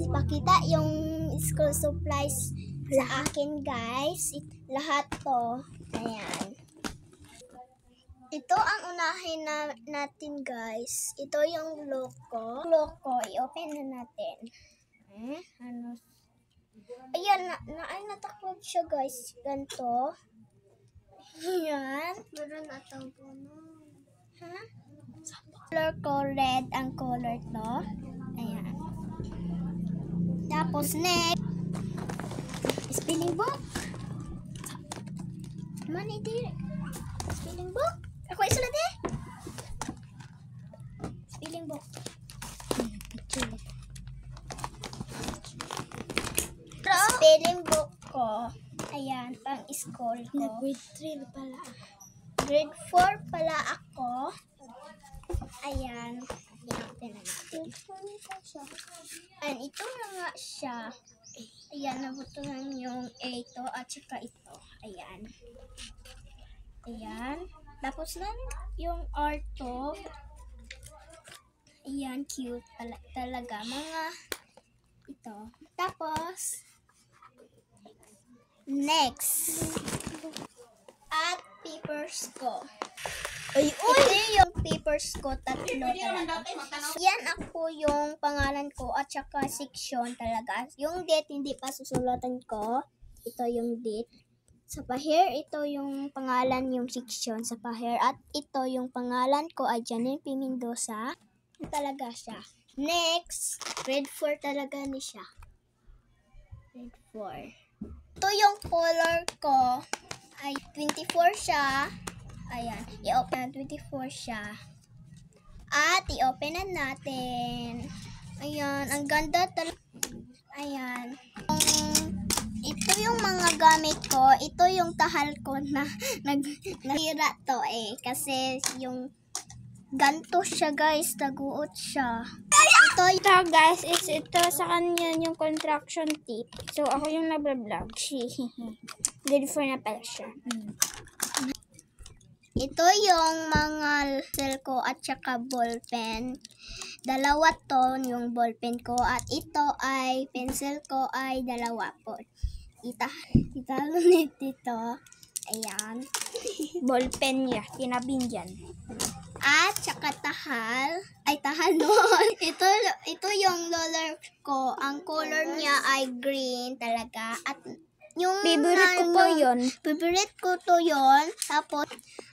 pakita yung school supplies sa akin, guys. Lahat to. Ayan. Ito ang unahin natin, guys. Ito yung logo. I-open na natin. Ano? Ayan, natakot siya, guys. Ganto. Ayan. Meron atang puno. Color ko, red ang color to. Ayan. Tapos, next. Spelling book. Mana ito? Spelling book. Ako isulat eh. Spelling book. Spelling book ko. Ayan, pang school ko. Grade 3 pala. Grade 4 pala ako. Ayan. Ayan, ito na nga siya. Ayan, nabutuhan yung A to at saka ito. Ayan. Ayan. Tapos na yung R to. Ayan, cute talaga. Mga ito. Tapos, next. At papers ko. Ito yung papers ko, tatlo talaga. Yan ako yung pangalan ko at saka section talaga. Yung date hindi pa susulatan ko. Ito yung date. Sa paher, ito yung pangalan yung section sa paher. At ito yung pangalan ko ay Janine P. Mendoza. Talaga siya. Next, grade 4 talaga ni siya. Grade 4. Ito yung color ko ay 24 siya. Ayan, i-open na 24 siya. At i-open na natin. Ayan, ang ganda talaga. Ayan. Ito yung mga gamit ko. Ito yung tahal ko na naghira to eh. Kasi yung ganto siya, guys. Taguot siya. Ito guys, ito sa kanya yung contraction tip. So ako yung nagbablog. Grade 4 na pala siya. Ito yung mga pencil ko at saka ballpen. Dalawa to yung ballpen ko at ito ay pencil ko ay dalawa po. Italo dito. Ayan. Ballpen niya, tinabing dyan. At saka tahal. Ay, tahal doon. Ito yung roller ko. Ang color niya ay green talaga. At yung Favorite ko po yun. Favorite ko to yun. Tapos,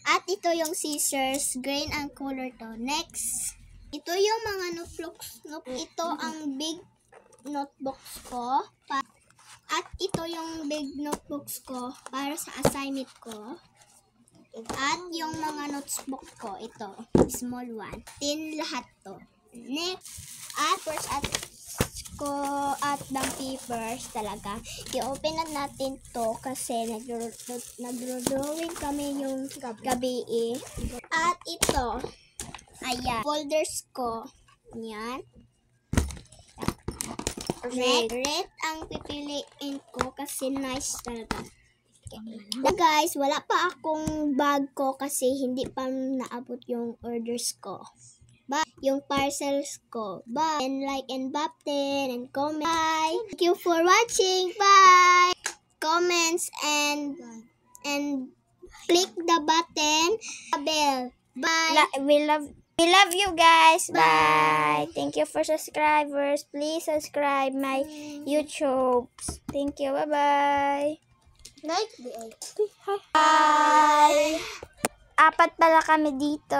at ito yung scissors. Green ang color to. Next. Ito yung mga notebooks. Ito ang big notebooks ko. At ito yung big notebooks ko para sa assignment ko. At yung mga notebook ko, ito, small one. 10 lahat to. Next, at first ko at the papers talaga. I-open na natin to kasi nagro-drawing kami yung gabi eh. At ito, ayan, folders ko. Yan. Red ang pipiliin ko kasi nice talaga. Na guys, wala pa akong bag ko kasi hindi pa naabot yung orders ko. Yung parcels ko. Bye! And like and button and comment. Bye! Thank you for watching. Bye! Comments and click the button, bell. Bye! We love you guys. Bye. Thank you for subscribers. Please subscribe my YouTube. Thank you. Bye-bye. Like the Bye. 4 pala kami dito.